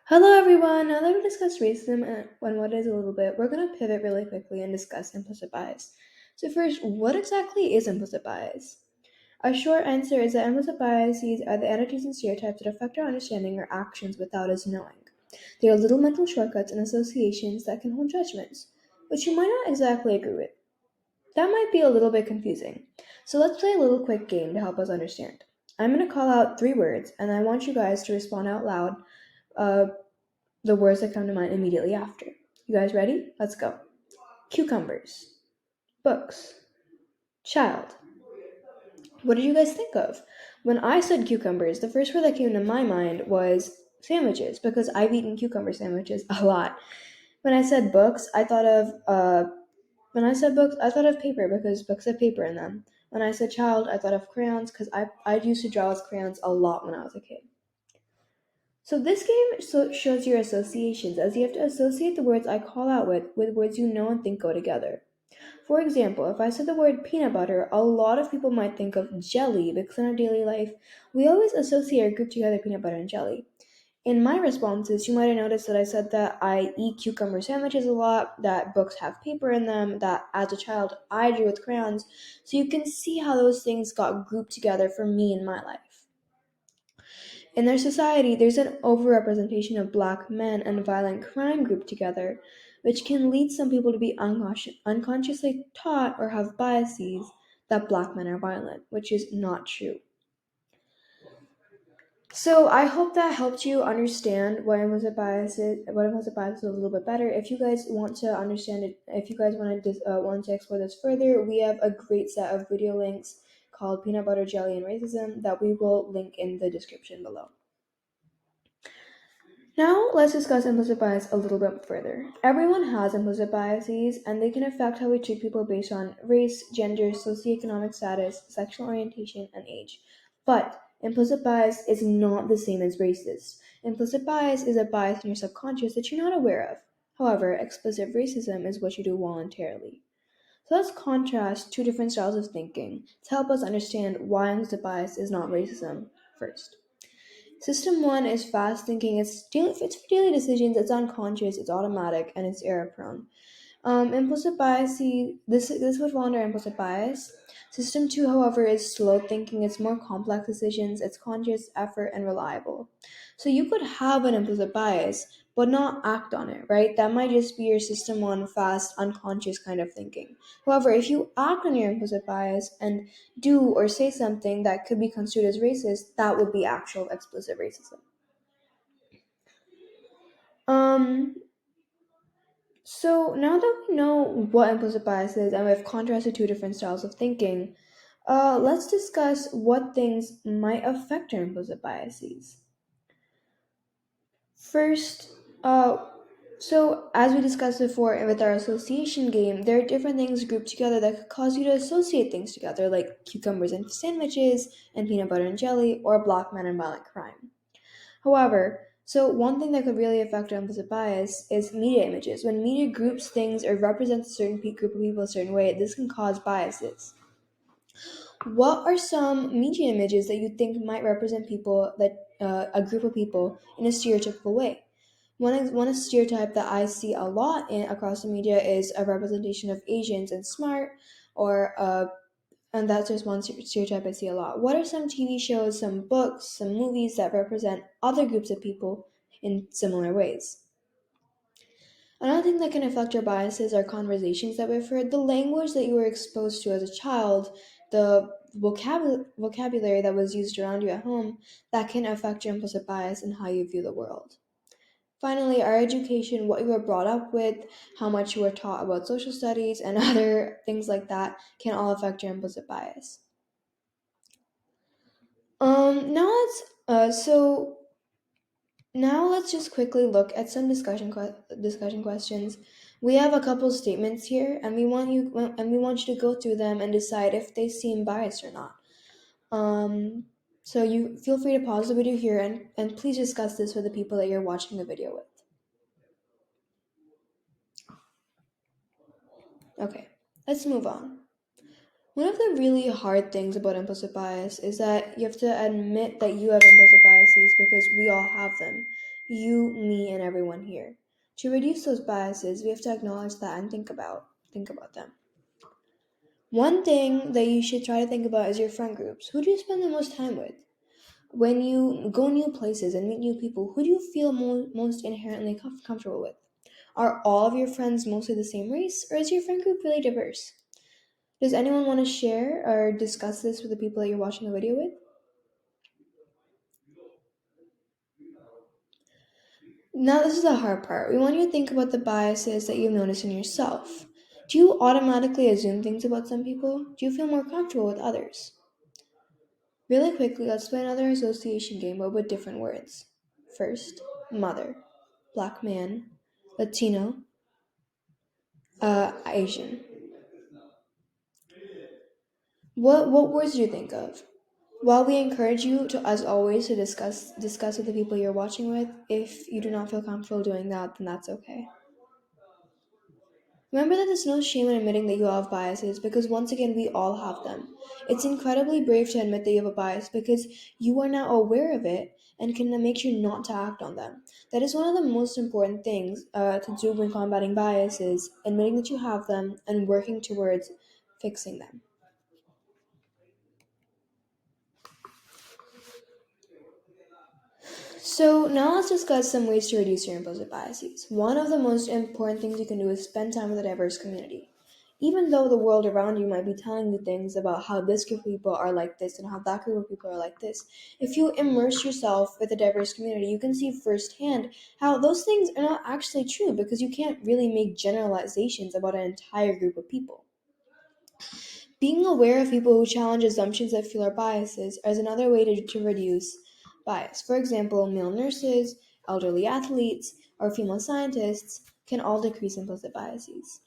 Hello, everyone. Now that we've discussed racism and what it is a little bit, we're going to pivot really quickly and discuss implicit bias. So, first, what exactly is implicit bias? A short answer is that implicit biases are the attitudes and stereotypes that affect our understanding or actions without us knowing. They are little mental shortcuts and associations that can hold judgments, which you might not exactly agree with. That might be a little bit confusing. So, let's play a little quick game to help us understand. I'm going to call out three words, and I want you guys to respond out loud uh, the words that come to mind immediately after. You guys ready? Let's go. Cucumbers. Books. Child. What did you guys think of? When I said cucumbers, the first word that came to my mind was sandwiches because I've eaten cucumber sandwiches a lot. When I said books, I thought of paper because books have paper in them. When I said child, I thought of crayons because I used to draw with crayons a lot when I was a kid. So this game shows your associations, as you have to associate the words I call out with words you know and think go together. For example, if I said the word peanut butter, a lot of people might think of jelly because in our daily life, we always associate or group together peanut butter and jelly. In my responses, you might have noticed that I said that I eat cucumber sandwiches a lot, that books have paper in them, that as a child I drew with crayons. So you can see how those things got grouped together for me in my life. In their society, there's an overrepresentation of black men and violent crime grouped together, which can lead some people to be unconsciously taught or have biases that black men are violent, which is not true. So I hope that helped you understand what implicit bias is a little bit better. If you guys want to understand it, if you guys want to explore this further, we have a great set of video links called Peanut Butter Jelly and Racism that we will link in the description below. Now, let's discuss implicit bias a little bit further. Everyone has implicit biases, and they can affect how we treat people based on race, gender, socioeconomic status, sexual orientation, and age. But implicit bias is not the same as racist. Implicit bias is a bias in your subconscious that you're not aware of. However, explicit racism is what you do voluntarily. So let's contrast two different styles of thinking to help us understand why implicit bias is not racism first. System one is fast thinking. It's for daily decisions. It's unconscious. It's automatic, and it's error prone. Implicit bias. This would fall under implicit bias. System two, however, is slow thinking. It's more complex decisions. It's conscious, effort, and reliable. So you could have an implicit bias, but not act on it, right? That might just be your system one, fast, unconscious kind of thinking. However, if you act on your implicit bias and do or say something that could be construed as racist, that would be actual explicit racism. Um, so now that we know what implicit bias is and we've contrasted two different styles of thinking, let's discuss what things might affect our implicit biases. First, so as we discussed before with our association game, there are different things grouped together that could cause you to associate things together, like cucumbers and sandwiches, and peanut butter and jelly, or black men and violent crime. However, so one thing that could really affect our implicit bias is media images. When media groups things or represents a certain group of people a certain way, this can cause biases. What are some media images that you think might represent people that a group of people in a stereotypical way? One stereotype that I see a lot across the media is a representation of Asians and smart, or and that's just one stereotype I see a lot. What are some TV shows, some books, some movies that represent other groups of people in similar ways? Another thing that can affect our biases are conversations that we've heard, the language that you were exposed to as a child, the vocabulary that was used around you at home, that can affect your implicit bias and how you view the world. Finally, our education, what you were brought up with, how much you were taught about social studies, and other things like that can all affect your implicit bias. Now let's just quickly look at some discussion questions. We have a couple statements here, and we want you to go through them and decide if they seem biased or not. Um, so you feel free to pause the video here and please discuss this with the people that you're watching the video with. Okay, let's move on. One of the really hard things about implicit bias is that you have to admit that you have implicit biases because we all have them. you, me, and everyone here. To reduce those biases, we have to acknowledge that and think about them. One thing that you should try to think about is your friend groups. Who do you spend the most time with? When you go new places and meet new people, who do you feel most inherently comfortable with? Are all of your friends mostly the same race, or is your friend group really diverse? Does anyone want to share or discuss this with the people that you're watching the video with? Now, this is the hard part. We want you to think about the biases that you've noticed in yourself. Do you automatically assume things about some people? Do you feel more comfortable with others? Really quickly, let's play another association game, but with different words. First, mother, black man, Latino, Asian. What words do you think of? While we encourage you to, as always, to discuss with the people you're watching with, if you do not feel comfortable doing that, then that's okay. Remember that there's no shame in admitting that you have biases because once again, we all have them. It's incredibly brave to admit that you have a bias because you are now aware of it and can make sure not to act on them. That is one of the most important things to do when combating biases, admitting that you have them and working towards fixing them. So now let's discuss some ways to reduce your implicit biases. One of the most important things you can do is spend time with a diverse community. Even though the world around you might be telling you things about how this group of people are like this and how that group of people are like this, if you immerse yourself with a diverse community, you can see firsthand how those things are not actually true because you can't really make generalizations about an entire group of people. Being aware of people who challenge assumptions that fuel our biases is another way to reduce bias. For example, male nurses, elderly athletes, or female scientists can all decrease implicit biases.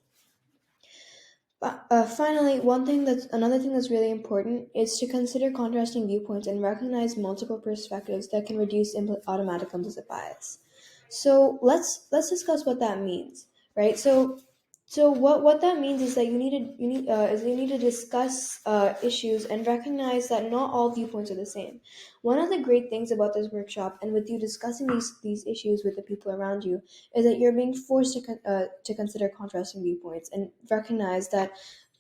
But finally, another thing that's really important is to consider contrasting viewpoints and recognize multiple perspectives that can reduce automatic implicit bias. So let's discuss what that means, right? So what that means is that you need to discuss issues and recognize that not all viewpoints are the same. One of the great things about this workshop and with you discussing these issues with the people around you is that you're being forced to consider contrasting viewpoints and recognize that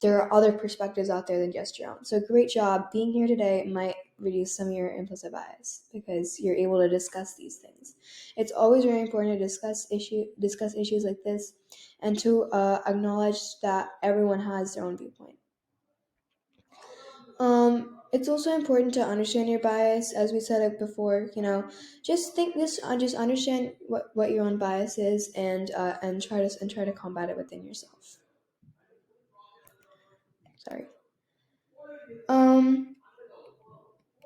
there are other perspectives out there than just your own. So great job being here today might reduce some of your implicit bias because you're able to discuss these things. It's always very important to discuss issues like this and to acknowledge that everyone has their own viewpoint. It's also important to understand your bias, as we said it before. Just think this, just understand what your own bias is, and try to combat it within yourself. Sorry. Um.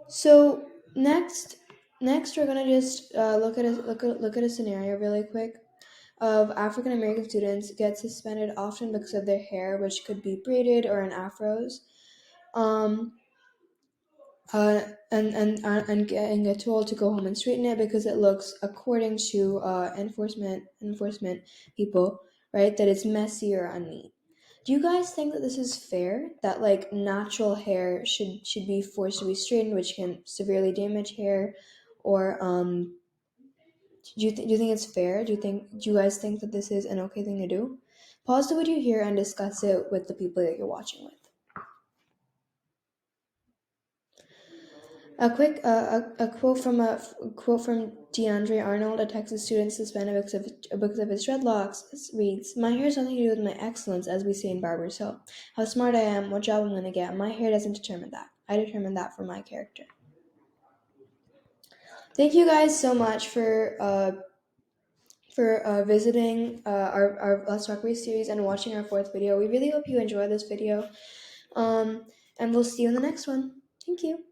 So next we're gonna just look at a scenario really quick of African American students get suspended often because of their hair, which could be braided or in afros. Um, and get told to go home and straighten it because it looks, according to enforcement people, right, that it's messy or unneat. Do you guys think that this is fair? That like natural hair should be forced to be straightened, which can severely damage hair, or do you think it's fair? Do you guys think that this is an okay thing to do? Pause the video here and discuss it with the people that you're watching with. A quote from DeAndre Arnold, a Texas student suspended because of his dreadlocks, reads, "My hair has nothing to do with my excellence, as we say in Barbers Hill. How smart I am, what job I'm going to get. My hair doesn't determine that. I determine that for my character." Thank you guys so much for visiting our Let's Talk Race series and watching our fourth video. We really hope you enjoy this video. And we'll see you in the next one. Thank you.